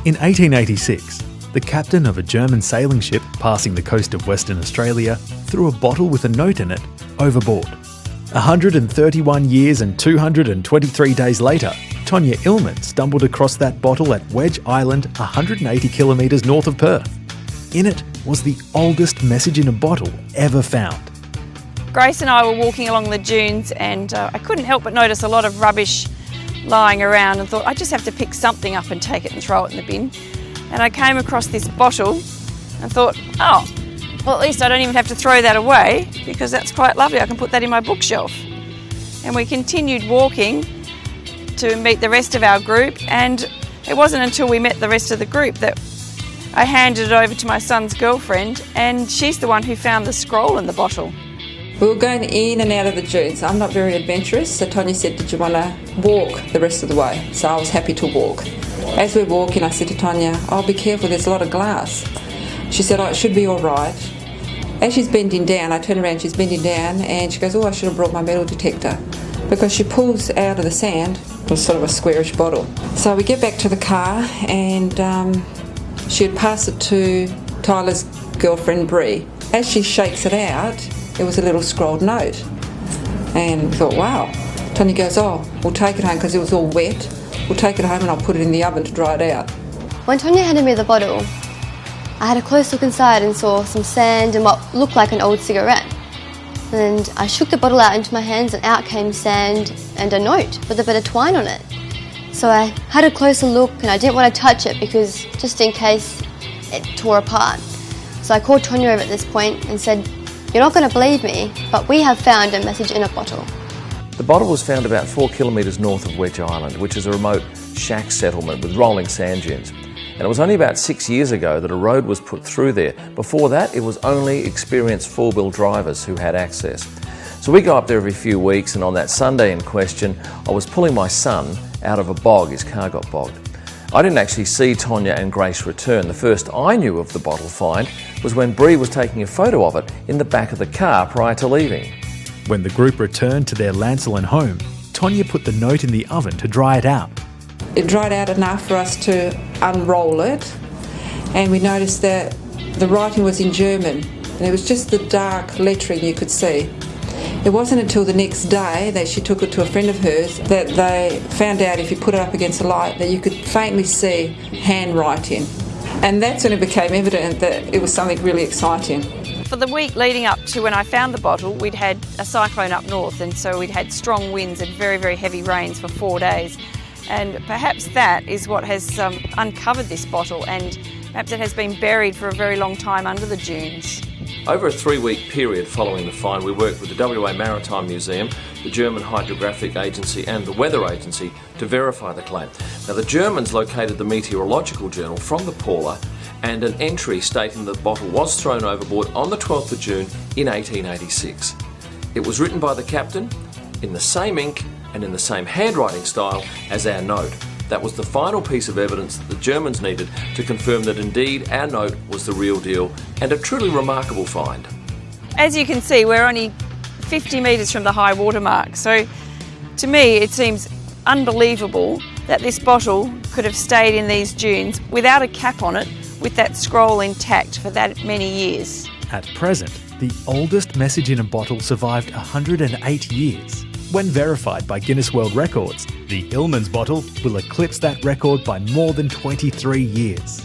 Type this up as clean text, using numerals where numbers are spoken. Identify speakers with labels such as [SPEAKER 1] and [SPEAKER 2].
[SPEAKER 1] In 1886, the captain of a German sailing ship passing the coast of Western Australia threw a bottle with a note in it overboard. 131 years and 223 days later, Tonya Illman stumbled across that bottle at Wedge Island, 180 kilometres north of Perth. In it was the oldest message in a bottle ever found.
[SPEAKER 2] Grace and I were walking along the dunes and I couldn't help but notice a lot of rubbish lying around and thought I just have to pick something up and take it and throw it in the bin. And I came across this bottle and thought, oh, well, at least I don't even have to throw that away because that's quite lovely. I can put that in my bookshelf. And we continued walking to meet the rest of our group, and it wasn't until we met the rest of the group that I handed it over to my son's girlfriend, and she's the one who found the scroll in the bottle.
[SPEAKER 3] We were going in and out of the dunes. I'm not very adventurous, so Tonya said, did you want to walk the rest of the way? So I was happy to walk. As we're walking, I said to Tonya, oh, be careful, there's a lot of glass. She said, oh, it should be all right. As she's bending down, I turn around, she's bending down, and she goes, oh, I should have brought my metal detector. Because she pulls out of the sand, it was sort of a squarish bottle. So we get back to the car, and she had passed it to Tyler's girlfriend, Bree. As she shakes it out, it was a little scrolled note. And we thought, wow. Tonya goes, oh, we'll take it home because it was all wet. We'll take it home and I'll put it in the oven to dry it out.
[SPEAKER 4] When Tonya handed me the bottle, I had a close look inside and saw some sand and what looked like an old cigarette. And I shook the bottle out into my hands and out came sand and a note with a bit of twine on it. So I had a closer look and I didn't want to touch it because just in case it tore apart. So I called Tonya over at this point and said, you're not going to believe me, but we have found a message in a bottle.
[SPEAKER 5] The bottle was found about 4 kilometres north of Wedge Island, which is a remote shack settlement with rolling sand dunes. And it was only about 6 years ago that a road was put through there. Before that, it was only experienced four-wheel drivers who had access. So we go up there every few weeks, and on that Sunday in question, I was pulling my son out of a bog. His car got bogged. I didn't actually see Tonya and Grace return. The first I knew of the bottle find was when Bree was taking a photo of it in the back of the car prior to leaving.
[SPEAKER 1] When the group returned to their Lancelin home, Tonya put the note in the oven to dry it out.
[SPEAKER 3] It dried out enough for us to unroll it, and we noticed that the writing was in German, and it was just the dark lettering you could see. It wasn't until the next day that she took it to a friend of hers that they found out if you put it up against the light that you could faintly see handwriting. And that's when it became evident that it was something really exciting.
[SPEAKER 2] For the week leading up to when I found the bottle, we'd had a cyclone up north, and so we'd had strong winds and very, very heavy rains for 4 days. And perhaps that is what has uncovered this bottle, and perhaps it has been buried for a very long time under the dunes.
[SPEAKER 5] Over a 3-week period following the find, we worked with the WA Maritime Museum, the German Hydrographic Agency and the Weather Agency to verify the claim. Now, the Germans located the meteorological journal from the Paula and an entry stating that the bottle was thrown overboard on the 12th of June in 1886. It was written by the captain in the same ink and in the same handwriting style as our note. That was the final piece of evidence that the Germans needed to confirm that indeed our note was the real deal, and a truly remarkable find.
[SPEAKER 2] As you can see, we're only 50 metres from the high water mark, so to me it seems unbelievable that this bottle could have stayed in these dunes without a cap on it, with that scroll intact for that many years.
[SPEAKER 1] At present, the oldest message in a bottle survived 108 years. When verified by Guinness World Records, the Illman's bottle will eclipse that record by more than 23 years.